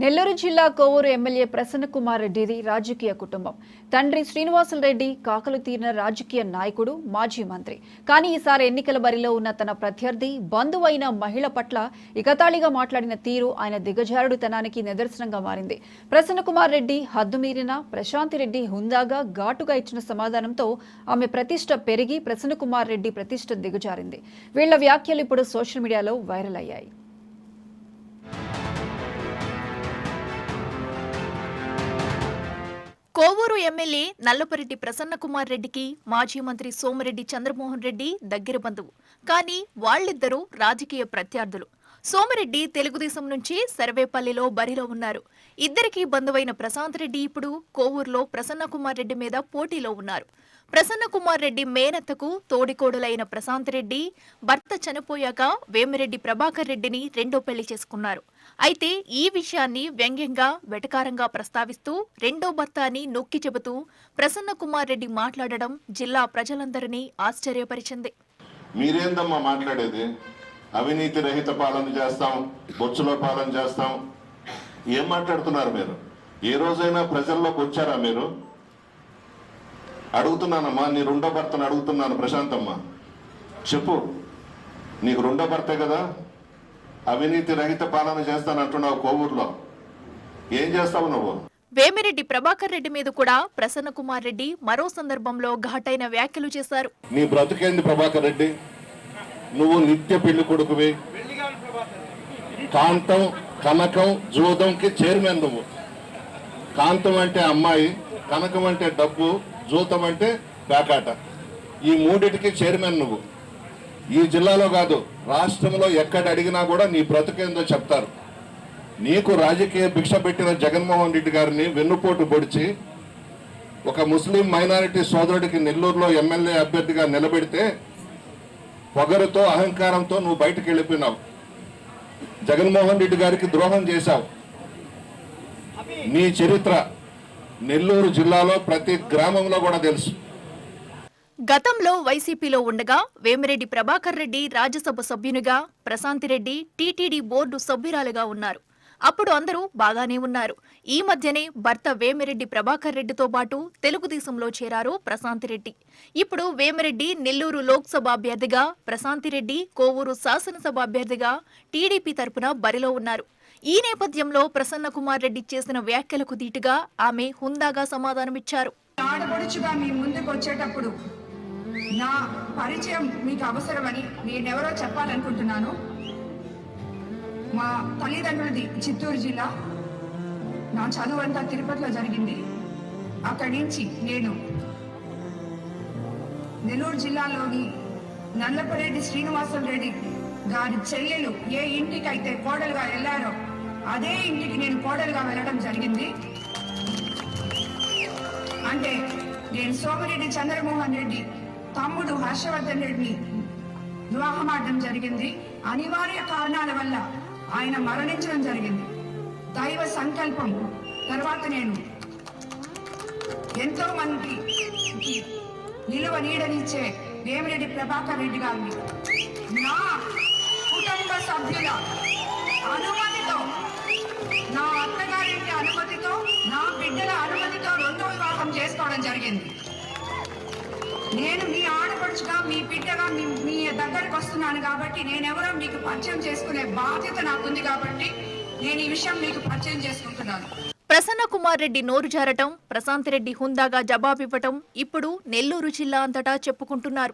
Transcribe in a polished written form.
నెల్లూరు జిల్లా కోవూరు ఎమ్మెల్యే ప్రసన్న కుమార్ రెడ్డిది రాజకీయ కుటుంబం. తండ్రి శ్రీనివాసులు రెడ్డి కాకలు తీరిన రాజకీయ నాయకుడు, మాజీ మంత్రి. కానీ ఈసారి ఎన్నికల బరిలో ఉన్న తన ప్రత్యర్థి, బంధువైన మహిళ పట్ల ఇకతాళిగా మాట్లాడిన తీరు ఆయన దిగజారుడుతనానికి నిదర్శనంగా మారింది. ప్రసన్న కుమార్ రెడ్డి హద్దుమీరిన ప్రశాంతి రెడ్డి హుందాగా ఘాటుగా ఇచ్చిన సమాధానంతో ఆమె ప్రతిష్ట పెరిగి ప్రసన్న కుమార్ రెడ్డి ప్రతిష్ట దిగజారింది. వీళ్ల వ్యాఖ్యలు ఇప్పుడు సోషల్ మీడియాలో వైరల్ అయ్యాయి. కోవూరు ఎమ్మెల్యే నల్లపరెడ్డి ప్రసన్న కుమార్ రెడ్డికి మాజీ మంత్రి సోమిరెడ్డి చంద్రమోహన్ రెడ్డి దగ్గర బంధువు. కానీ వాళ్ళిద్దరూ రాజకీయ ప్రత్యర్థులు. సోమిరెడ్డి తెలుగుదేశం నుంచి సర్వేపల్లిలో బరిలో ఉన్నారు. ఇద్దరికీ బంధువైన ప్రశాంత్ రెడ్డి ఇప్పుడు కోవూరులో ప్రసన్న కుమార్ రెడ్డి మీద పోటీలో ఉన్నారు. ప్రసన్న కుమార్ రెడ్డి మేనత్తకు తోడికోడలైన ప్రశాంత్ రెడ్డి భర్త చనిపోయాక వేమిరెడ్డి ప్రభాకర్ రెడ్డిని రెండో పెళ్లి చేసుకున్నారు. అయితే ఈ విషయాన్ని వ్యంగ్యంగా వెటకారంగా ప్రస్తావిస్తూ రెండో భర్త అని నొక్కి చెబుతూ ప్రసన్న కుమార్ రెడ్డి మాట్లాడడం జిల్లా ప్రజలందరినీ ఆశ్చర్యపరిచింది. మీరేందమ్మా మాట్లాడేది? అవినీతి రహిత పాలన చేస్తాం, బొచ్చులో పాలన చేస్తాం. ఏం మాట్లాడుతున్నారు మీరు? ఏ రోజైనా ప్రజల్లోకి వచ్చారా మీరు? అడుగుతున్నానమ్మా, నీ రెండో భర్తను అడుగుతున్నాను. ప్రశాంతమ్మ, చెప్పు, నీకు రెండో భర్తే కదా? అవినీతి రహిత పాలన చేస్తానంటున్నావు కోవూరులో. ఏం చేస్తావు నువ్వు? వేమిరెడ్డి ప్రభాకర్ రెడ్డి మీద కూడా ప్రసన్న కుమార్ రెడ్డి మరో సందర్భంలో ఘాటైన వ్యాఖ్యలు చేశారు. నీ బ్రతుకేంది ప్రభాకర్ రెడ్డి? నువ్వు నిత్య పెళ్లి కొడుకువి. కాంతం, కనకం, జూదంకి చైర్మన్ నువ్వు. కాంతం అంటే అమ్మాయి, కనకం అంటే డబ్బు, జూతం అంటే పేకాట. ఈ మూడిటికి చైర్మన్ నువ్వు. ఈ జిల్లాలో కాదు, రాష్ట్రంలో ఎక్కడ అడిగినా కూడా నీ బ్రతుకేందో చెప్తారు. నీకు రాజకీయ భిక్ష పెట్టిన జగన్మోహన్ రెడ్డి గారిని వెన్నుపోటు పొడిచి ఒక ముస్లిం మైనారిటీ సోదరుడికి నెల్లూరులో ఎమ్మెల్యే అభ్యర్థిగా నిలబెడితే పొగరుతో, అహంకారంతో నువ్వు బయటకు వెళ్ళిపోయినావు. జగన్మోహన్ రెడ్డి గారికి ద్రోహం చేశావు. నీ చరిత్ర నెల్లూరు జిల్లాలో ప్రతి గ్రామంలో కూడా తెలుసు. గతంలో వైసీపీలో ఉండగా వేమిరెడ్డి ప్రభాకర్ రెడ్డి రాజ్యసభ సభ్యునిగా, ప్రశాంతిరెడ్డి టీటీడీ బోర్డు సభ్యురాలుగా ఉన్నారు. అప్పుడు అందరూ బాగానే ఉన్నారు. ఈ మధ్యనే భర్త వేమిరెడ్డి ప్రభాకర్ రెడ్డితో పాటు తెలుగుదేశంలో చేరారు ప్రశాంతిరెడ్డి. ఇప్పుడు వేమిరెడ్డి నెల్లూరు లోక్సభ అభ్యర్థిగా, ప్రశాంతిరెడ్డి కోవూరు శాసనసభ అభ్యర్థిగా టీడీపీ తరపున బరిలో ఉన్నారు. ఈ నేపథ్యంలో ప్రసన్న కుమార్ రెడ్డి చేసిన వ్యాఖ్యలకు ధీటుగా ఆమె హుందాగా సమాధానమిచ్చారు. ఆడపడుచుగా మీ ముందుకు వచ్చేటప్పుడు నా పరిచయం మీకు అవసరమని నేనెవరో చెప్పాలనుకుంటున్నాను. మా తల్లిదండ్రులది చిత్తూరు జిల్లా. నా చదువు అంతా తిరుపతిలో జరిగింది. అక్కడి నుంచి నేను నెల్లూరు జిల్లాలోని నల్లపరెడ్డి శ్రీనివాసులు రెడ్డి గారి చెల్లెలు ఏ ఇంటికి అయితే కోడలుగా వెళ్ళారో అదే ఇంటికి నేను కోడలుగా వెళ్ళడం జరిగింది. అంటే నేను సోమిరెడ్డి చంద్రమోహన్ రెడ్డి తమ్ముడు హర్షవర్ధన్ రెడ్డిని వివాహం ఆడడం జరిగింది. అనివార్య కారణాల వల్ల ఆయన మరణించడం జరిగింది. దైవ సంకల్పం తర్వాత నేను ఎంతో మందికి నిలువ నీడనిచ్చే వేమిరెడ్డి ప్రభాకర్ రెడ్డి గారిని నా కుటుంబ సభ్యుల అనుమతితో, నా అత్తగారింటి అనుమతితో, నా బిడ్డల అనుమతితో రెండో వివాహం చేసుకోవడం జరిగింది. నేను మీ ఆడపడుచుగా, మీ బిడ్డగా మీ దగ్గరకు వస్తున్నాను కాబట్టి నేనెవరో మీకు పరిచయం చేసుకునే బాధ్యత నాకుంది కాబట్టి నేను ఈ విషయం మీకు పరిచయం చేసుకుంటున్నాను. ప్రసన్న కుమార్ రెడ్డి నోరు జారటం, ప్రశాంత్ రెడ్డి హుందాగా జవాబివ్వటం ఇప్పుడు నెల్లూరు జిల్లా అంతటా చెప్పుకుంటున్నారు.